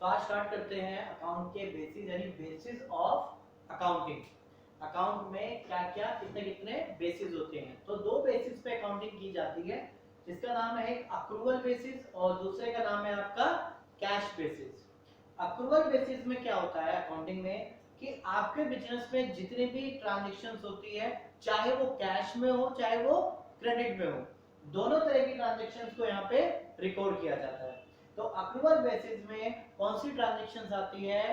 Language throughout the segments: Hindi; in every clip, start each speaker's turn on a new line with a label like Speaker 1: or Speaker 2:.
Speaker 1: तो आज स्टार्ट करते हैं अकाउंट के बेसिस यानी बेसिस ऑफ अकाउंटिंग। अकाउंट में क्या क्या कितने कितने बेसिस होते हैं। तो दो बेसिस पे अकाउंटिंग की जाती है, जिसका नाम है एक अक्रूवल बेसिस और दूसरे का नाम है आपका कैश बेसिस। अक्रूवल बेसिस में क्या होता है अकाउंटिंग में कि आपके बिजनेस में जितनी भी ट्रांजैक्शंस होती है, चाहे वो कैश में हो चाहे वो क्रेडिट में हो, दोनों तरह की ट्रांजैक्शंस को यहाँ पे रिकॉर्ड किया जाता है। तो अक्रूवल बेसिस में कौन सी ट्रांजैक्शंस आती है?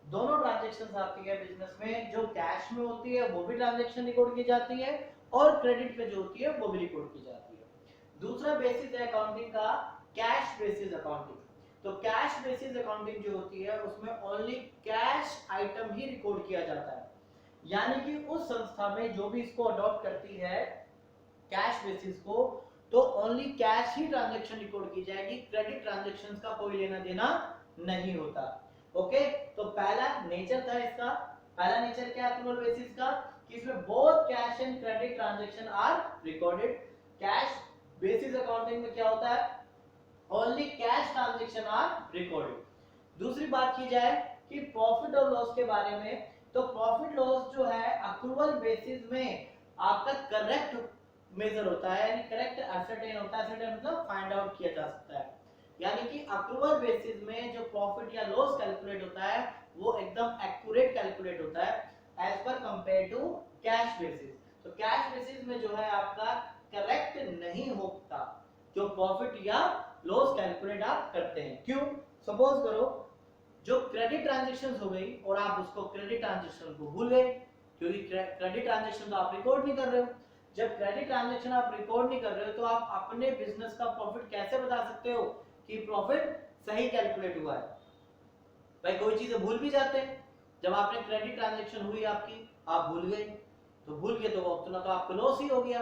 Speaker 1: दोनों ट्रांजैक्शंस आती है बिजनेस में। जो कैश में होती है वो भी ट्रांजैक्शन रिकॉर्ड की जाती है और क्रेडिट पे जो होती है वो भी रिकॉर्ड की जाती है। दूसरा बेसिस है अकाउंटिंग का कैश बेसिस अकाउंटिंग। तो कैश बेसिस अकाउंटिंग जो होती है उसमें ओनली कैश आइटम ही रिकॉर्ड किया जाता है, यानी कि उस संस्था में जो भी इसको अडॉप्ट करती है कैश बेसिस को, तो ओनली कैश ही ट्रांजैक्शन रिकॉर्ड की जाएगी, क्रेडिट ट्रांजैक्शंस का कोई लेना देना नहीं होता। ओके, तो पहला नेचर था इसका। पहला नेचर क्या है अक्रूवल बेसिस का कि इसमें both cash and credit transaction are recorded. Cash basis accounting में क्या होता है? Only cash transaction are recorded. दूसरी बात की जाए कि प्रॉफिट और लॉस के बारे में, तो प्रॉफिट लॉस जो है अक्रूवल बेसिस में आपका करेक्ट मेजर होता है, यानी करेक्ट असरटेन होता है। असरटेन मतलब फाइंड आउट किया जा सकता है, यानी कि अक्रूवल बेसिस में जो प्रॉफिट या लॉस कैलकुलेट होता है वो एकदम एक्यूरेट कैलकुलेट होता है एज पर कंपेयर टू कैश बेसिस। तो कैश बेसिस में जो है आपका करेक्ट नहीं होता जो प्रॉफिट या लॉस कैलकुलेट आप करते हैं। क्यों? सपोज करो जो क्रेडिट ट्रांजैक्शंस हो गई और आप उसको क्रेडिट ट्रांजैक्शन को भूल गए, क्योंकि क्रेडिट ट्रांजैक्शन तो आप रिकॉर्ड नहीं कर रहे हो। जब क्रेडिट ट्रांजैक्शन आप रिकॉर्ड नहीं कर रहे हो तो आप अपने बिजनेस का प्रॉफिट कैसे बता सकते हो कि प्रॉफिट सही कैलकुलेट हुआ है? भाई कोई चीजें भूल भी जाते हैं। जब आपने क्रेडिट ट्रांजैक्शन हुई आपकी, आप भूल गए, तो भूल गए तो उतना तो आपका लॉस ही हो गया।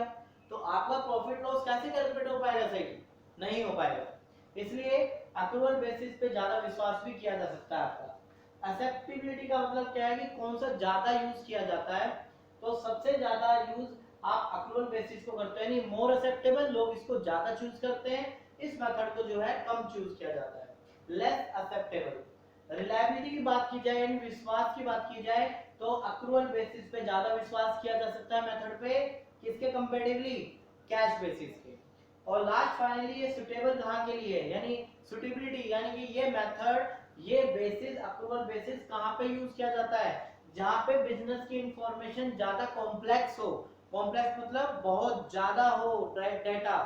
Speaker 1: तो आपका प्रॉफिट लॉस कैसे कैलकुलेट हो पाएगा? सही नहीं हो पाएगा। इसलिए अक्रूवल बेसिस पे ज्यादा विश्वास भी किया जा सकता है आपका। एक्सेप्टेबिलिटी का मतलब क्या है कि कौन सा ज्यादा यूज किया जाता है। तो सबसे ज्यादा यूज आप अक्रूवल बेसिस को करते हैं, नहीं मोर एक्सेप्टेबल, लोग इसको ज्यादा चूज करते हैं। इस मेथड को जो है कम चूज किया जाता है, लेस एक्सेप्टेबल। रिलायबिलिटी की बात की जाए यानी विश्वास की बात की जाए तो अक्रूवल बेसिस पे ज्यादा विश्वास किया जा सकता है मेथड पे, किसके कंपैरेटिवली? कैश बेसिस के। और लास्ट फाइनली ये सुटेबल कहां के लिए, यानी सुटेबिलिटी, यानी कि ये मेथड, ये बेसिस अक्रूवल बेसिस कहां पे यूज किया जाता है? जहां पे बिजनेस की इंफॉर्मेशन ज्यादा कॉम्प्लेक्स हो। कॉम्प्लेक्स मतलब बहुत ज्यादा हो डेटा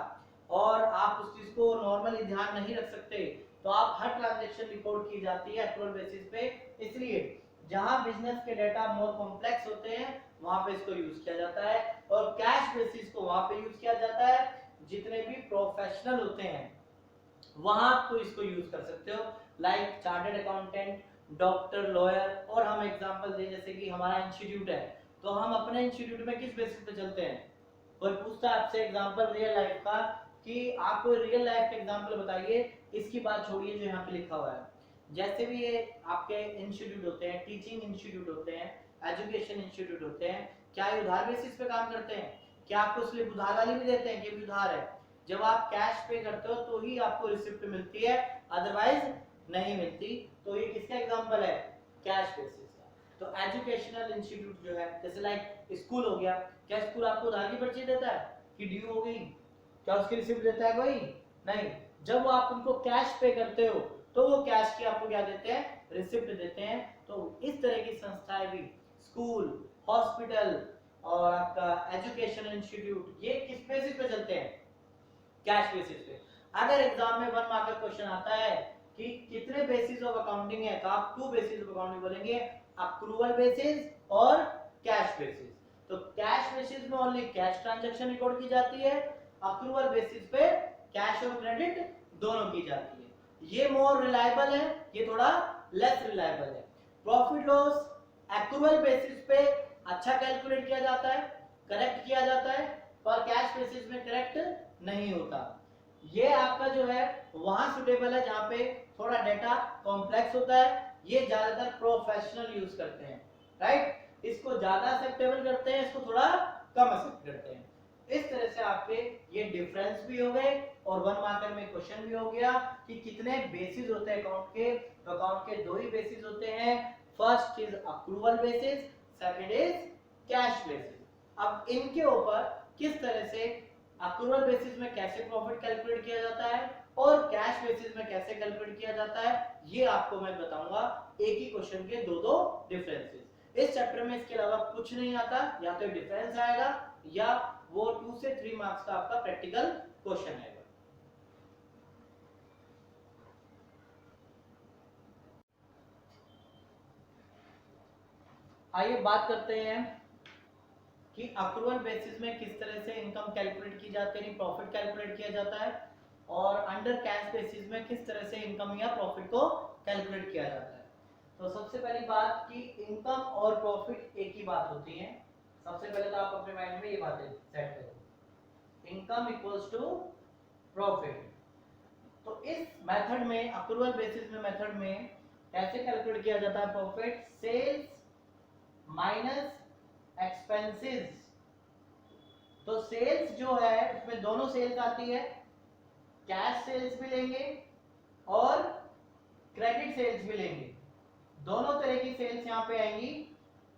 Speaker 1: और आप उस चीज को नॉर्मली ध्यान नहीं रख सकते, तो आप हर ट्रांजैक्शन रिकॉर्ड की जाती है अक्रूवल बेसिस पे। इसलिए जहां बिजनेस के डेटा मोर कॉम्प्लेक्स होते हैं वहां पे इसको यूज किया जाता है, और कैश बेसिस को वहां पे यूज किया जाता है जितने भी प्रोफेशनल होते हैं वहां तो इसको यूज कर सकते हो, like chartered accountant, doctor, lawyer. और हम एग्जांपल दें, जैसे कि हमारा इंस्टीट्यूट है, तो हम अपने इंस्टीट्यूट में किस बेसिस पे चलते हैं? कोई पूछता है आपसे एग्जांपल रियल लाइफ का कि आप कोई रियल लाइफ का एग्जांपल बताइए, इसकी बात छोड़िए जो यहाँ पे लिखा हुआ है। जैसे भी ये आपके इंस्टीट्यूट होते हैं, टीचिंग इंस्टीट्यूट होते हैं, एजुकेशन इंस्टीट्यूट होते हैं, क्या ये उधार बेसिस पे काम करते हैं? क्या आपको स्लिप उधार वाली भी देते हैं कि उधार है? जब आप कैश पे करते हो तो ही आपको रिसिप्ट मिलती है, अदरवाइज नहीं मिलती। तो ये किसका एग्जांपल है? कैश बेसिस का। तो एजुकेशनल इंस्टीट्यूट जो है, जैसे लाइक स्कूल हो गया, क्या स्कूल आपको उधार की पर्ची देता है कि ड्यू हो गई? क्या उसकी रिसिप्ट देता है कोई? नहीं। जब आप उनको कैश पे करते हो तो वो कैश की आपको क्या देते हैं? रिसिप्ट देते हैं। तो इस तरह की संस्थाएं भी, स्कूल, हॉस्पिटल और आपका एजुकेशनल इंस्टीट्यूट, ये किस बेसिस पे चलते हैं? कैश बेसिस पे। अगर एग्जाम में 1 मार्क का क्वेश्चन आता है कि कितने बेसिस ऑफ अकाउंटिंग है, तो आप 2 बेसिस ऑफ अकाउंटिंग बोलेंगे, अक्रूवल बेसिस और कैश बेसिस। तो कैश बेसिस में ओनली कैश ट्रांजैक्शन रिकॉर्ड की जाती है, अक्रूवल बेसिस पे कैश और क्रेडिट दोनों की जाती है। ये मोर रिलायबल है, ये थोड़ा लेस रिलायबल है। प्रॉफिट लॉस एक्रूवल बेसिस पे अच्छा कैलकुलेट किया जाता है, करेक्ट किया जाता है, पर कैश बेसिस में करेक्ट नहीं होता। ये आपका जो है वहां सुटेबल है जहां पे थोड़ा डेटा कॉम्प्लेक्स होता है, ये ज्यादातर प्रोफेशनल यूज करते हैं, राइट? इसको ज्यादा एक्सेप्टेबल करते हैं, इसको थोड़ा कम एक्सेप्ट करते हैं। इस तरह से आपके ये डिफरेंस भी हो गए और 1 मार्कर में क्वेश्चन भी हो गया कि कितने बेसिस होते हैं अकाउंट के। तो अकाउंट के दो ही बेसिस होते हैं, first is accrual basis, second is cash basis. अब इनके ऊपर किस तरह से अक्रूवल बेसिस में कैसे प्रॉफिट कैलकुलेट किया जाता है और कैश बेसिस में कैसे कैलकुलेट किया जाता है, ये आपको मैं बताऊंगा एक ही क्वेश्चन के दो दो डिफरेंसेस। इस चैप्टर में इसके अलावा कुछ नहीं आता, या तो डिफरेंस आएगा या वो 2 से 3 मार्क्स का आपका प्रैक्टिकल क्वेश्चन आएगा। आइए बात करते हैं कि अक्रूवल बेसिस में किस तरह से इनकम कैलकुलेट की जाती है, प्रॉफिट कैलकुलेट किया जाता है, और अंडर कैश बेसिस में किस तरह से इनकम या प्रॉफिट को कैलकुलेट किया जाता है। तो सबसे पहली बात कि इनकम और प्रॉफिट एक ही बात होती है। सबसे पहले तो आप अपने माइंड में ये बातें सेट करो, इनकम इक्वल्स टू प्रॉफिट। तो इस मेथड में, अक्रूवल बेसिस में मेथड में कैसे कैलकुलेट किया जाता है प्रॉफिट, सेल्स माइनस एक्सपेंसेस। तो सेल्स जो है उसमें दोनों सेल्स आती है, कैश सेल्स भी लेंगे और क्रेडिट सेल्स भी लेंगे, दोनों तरह की सेल्स यहाँ पे आएंगी,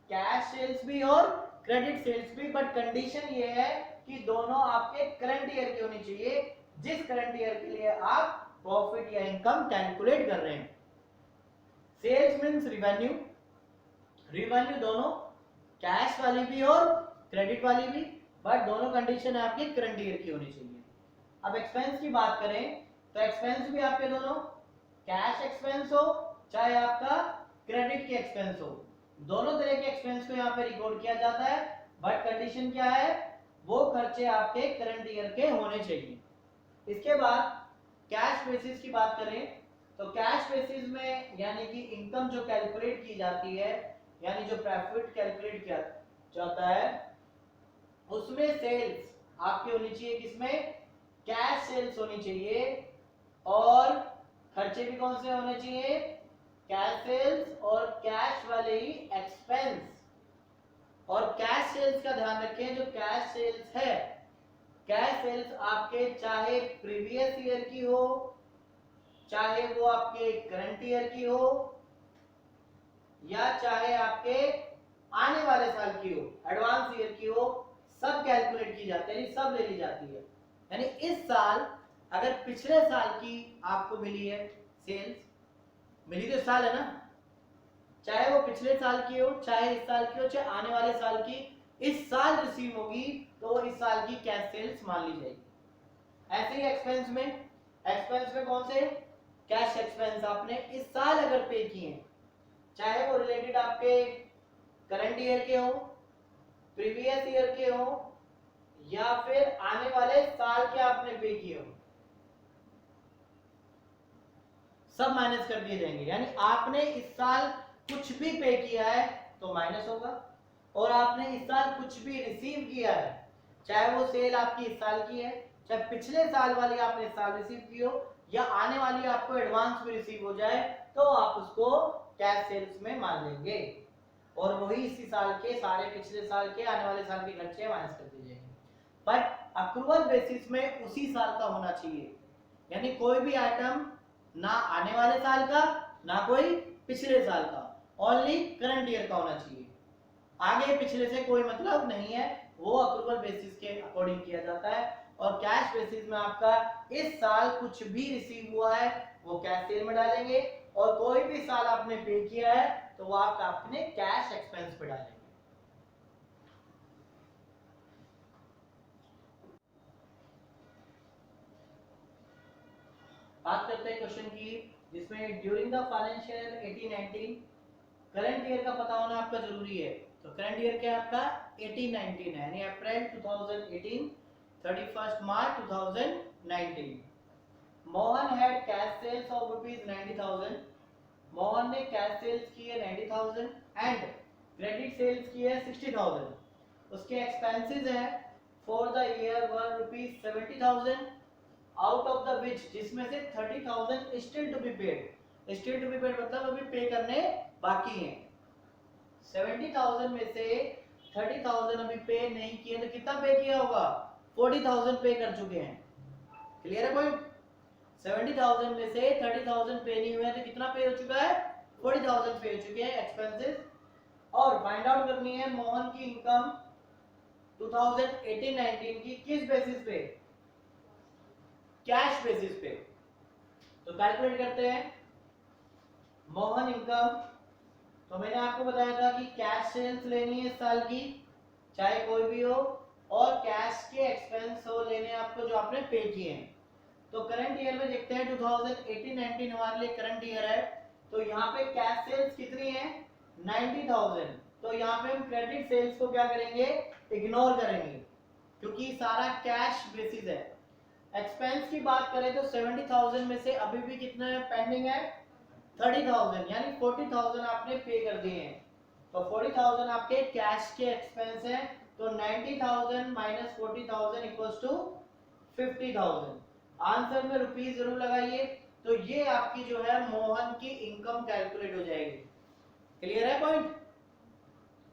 Speaker 1: कैश सेल्स भी और क्रेडिट सेल्स भी। बट कंडीशन ये है कि दोनों आपके करंट ईयर की होनी चाहिए, जिस करंट ईयर के लिए आप प्रॉफिट या इनकम कैलकुलेट कर रहे हैं। सेल्स मींस रिवेन्यू, रिवेन्यू दोनों कैश वाली भी और क्रेडिट वाली भी, बट दोनों कंडीशन आपकी करंट ईयर की होनी चाहिए। अब एक्सपेंस की बात करें तो एक्सपेंस भी आपके दोनों कैश एक्सपेंस हो चाहे आपका क्रेडिट के एक्सपेंस हो, दोनों तरह के एक्सपेंस को यहाँ पे रिकॉर्ड किया जाता है। बट कंडीशन क्या है, वो खर्चे आपके करंट ईयर के होने चाहिए। इसके बाद कैश बेसिस की बात करें तो कैश बेसिस में यानी कि इनकम जो कैलकुलेट की जाती है, यानी जो प्रॉफिट कैलकुलेट किया जाता है, उसमें सेल्स आपकी होनी चाहिए, किसमें, कैश सेल्स होनी चाहिए, और खर्चे भी कौन से होने चाहिए, कैश सेल्स और कैश वाले ही एक्सपेंस। और कैश सेल्स का ध्यान रखें, जो कैश सेल्स है, कैश सेल्स आपके चाहे प्रीवियस ईयर की हो, चाहे वो आपके करंट ईयर की हो, या चाहे आपके आने वाले साल की हो, एडवांस ईयर की हो, सब कैलकुलेट की जाती है, सब ले ली जाती है। यानी इस साल अगर पिछले साल की आपको मिली है सेल्स, मिली तो इस साल है ना, चाहे वो पिछले साल की हो, चाहे इस साल की हो, चाहे आने वाले साल की, इस साल रिसीव होगी तो इस साल की कैश सेल्स मान ली जाएगी। ऐसे ही एक्सपेंस में, एक्सपेंस में कौन से, कैश एक्सपेंस आपने इस साल अगर पे किए, चाहे वो रिलेटेड आपके करंट ईयर के हो, प्रीवियस ईयर के हो, या फिर आने वाले साल के आपने पे किए हो, सब माइनस कर दिए जाएंगे। यानी आपने इस साल कुछ भी पे किया है तो माइनस होगा, और आपने इस साल कुछ भी रिसीव किया है, चाहे वो सेल आपकी इस साल की है, चाहे पिछले साल वाली आपने इस साल रिसीव की हो, या आने वाली आपको एडवांस में रिसीव हो जाए, तो आप उसको कैश सेल्स में मान लेंगे, और वही इसी साल के सारे पिछले साल के आने वाले साल के खर्चे माइनस कर दिए जाएंगे। बट अक्रूवल बेसिस में उसी साल का होना चाहिए, यानी कोई भी आइटम ना आने वाले साल का ना कोई पिछले साल का, ओनली करंट ईयर का होना चाहिए, आगे पिछले से कोई मतलब नहीं है, वो अक्रूवल बेसिस के अकॉर्डिंग किया जाता है। और कैश बेसिस में आपका इस साल कुछ भी रिसीव हुआ है वो कैश सेल में डालेंगे, और कोई भी साल आपने पे किया है तो वो आप अपने कैश एक्सपेंस पे डालेंगे। बात करते हैं क्वेश्चन की, जिसमें during the financial 18-19, current year का पता होना आपका जरूरी है। तो करंट ईयर क्या है आपका 18-19 है, यानी April 2018 31 March 2019। Mohan had cash sales of ₹90,000, Mohan ने कैश सेल्स की है 90,000 एंड क्रेडिट सेल्स की है 60,000। उसके एक्सपेंसेस हैं for the year were ₹70,000, out of the which, जिसमें से 30,000 still to be paid. Still to be paid मतलब अभी पे करने बाकी हैं। 70,000 में से 30,000 अभी पे नहीं किए तो कितना पे किया होगा, 40,000 पे कर चुके हैं। क्लियर है पॉइंट? 70,000 में से 30,000 पे नहीं हुए तो कितना पे हो चुका है? 40,000 पे हो चुके हैं एक्सपेंसेस। और फाइंड आउट करनी है मोहन की इनकम 2018-19 की किस बेसिस पे? कैश बेसिस पे। तो कैलकुलेट करते हैं मोहन इनकम। तो मैंने आपको बताया था कि कैश सेल्स लेनी है इस साल की, चाहे कोई भी हो, और कैश के एक्सपेंस हो लेने आपको जो आपने पे किए हैं। तो करंट ईयर में देखते हैं 2018-19 हमारे लिए करंट ईयर है। तो यहाँ पे कैश सेल्स कितनी है? 90,000। तो यहाँ पे हम क्रेडिट सेल्स को क्या करेंगे? इग्नोर करेंगे, क्योंकि सारा कैश बेसिस है। एक्सपेंस की बात करें तो 70,000 में से अभी भी कितना पेंडिंग है? 30,000, यानी 40,000 आपने पे कर दिए हैं। तो 40,000 आपके कैश के एक्सपेंस हैं। तो 90,000 माइनस 40,000 इक्वल्स टू 50,000। आंसर में रुपीस जरूर लगाइए। तो ये आपकी जो है मोहन की इनकम कैलकुलेट हो जाएगी। क्लियर है पॉइंट?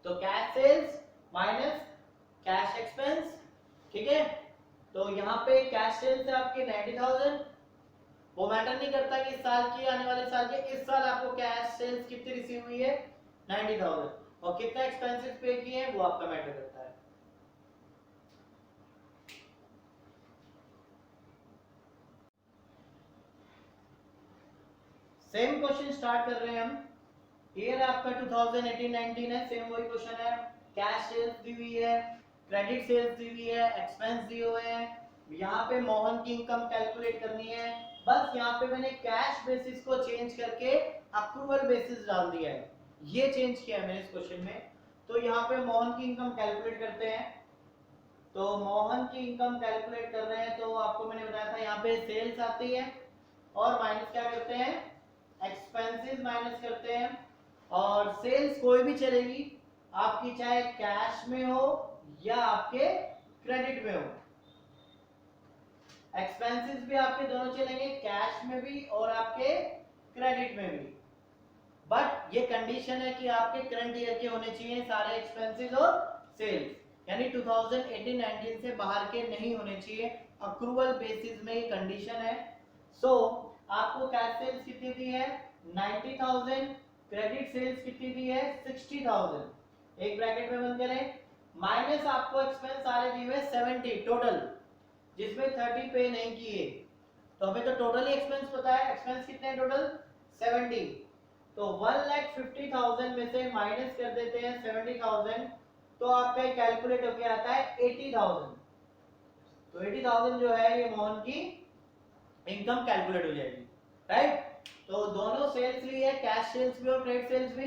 Speaker 1: तो cash sales minus cash expense, ठीक है। तो यहाँ पे कैश सेल्स है आपके 90,000। वो मैटर नहीं करता कि इस साल की आने वाले साल के, इस साल आपको कैश सेल्स कितनी रिसीव हुई है? 90,000। और कितना एक्सपेंसेस पे किए हैं वो आपका मैटर करता है। सेम क्वेश्चन स्टार्ट कर रहे हैं हम। ईयर आपका 2018-19 है, सेम वही क्वेश्चन है। कैश सेल्स दी हुई है, क्रेडिट सेल्स दी हुई है, एक्सपेंस दिए हुए हैं। यहाँ पे मोहन की इनकम कैलकुलेट करनी है। बस यहाँ पे मैंने कैश बेसिस को चेंज करके अक्रूवल बेसिस डाल दिया है, ये चेंज किया है मैंने इस क्वेश्चन में। तो यहाँ पे मोहन की इनकम कैलकुलेट करते हैं। तो मोहन की इनकम कैलकुलेट कर रहे हैं, तो आपको मैंने बताया था यहाँ पे सेल्स आती है और माइनस क्या करते हैं? एक्सपेंसेस माइनस करते हैं। और सेल्स कोई भी चलेगी आपकी, चाहे कैश में हो या आपके क्रेडिट में हो। एक्सपेंसेस भी आपके दोनों चलेंगे, कैश में भी और आपके क्रेडिट में भी। बट ये कंडीशन है कि आपके करंट ईयर के होने चाहिए सारे एक्सपेंसेस और सेल्स, यानी 2018-19 से बाहर के नहीं होने चाहिए। अक्रूवल बेसिस में ये कंडीशन है। सो आपको कैश सेल्स कितनी दी है? 90,000। क्रेडिट सेल्स कितनी दी है? 60,000। एक ब्रैकेट में बंद करें, माइनस आपको एक्सपेंस सारे दिए हुए 70 टोटल, जिसमें 30 पे नहीं किए। तो हमें तो टोटल ही एक्सपेंस पता है, एक्सपेंस कितने हैं टोटल? 70। तो 1,50,000 में से माइनस कर देते हैं 70,000, तो आपका कैलकुलेट होके आता है 80,000। तो 80,000 जो है ये मोहन की इनकम कैलकुलेट हो जाएगी, राइट। तो दोनों सेल्स ली है, कैश सेल्स भी और क्रेडिट सेल्स भी।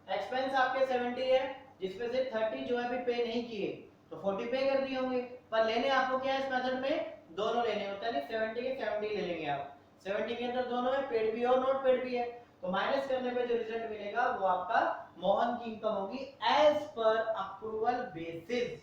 Speaker 1: एक्सपेंस आपके 70 है, जिसमें से 30 जो है अभी पे नहीं किए, तो 40 पे कर दिए होंगे। पर लेने आपको क्या है इस मेथड में? दोनों लेने होते हैं, 70 के 70 ले लेंगे आप। 70 के अंदर दोनों है, पेड भी है और नॉट पेड भी है। तो माइनस करने पे जो रिजल्ट मिलेगा वो आपका मोहन की इनकम होगी एज पर अप्रूवल बेसिस।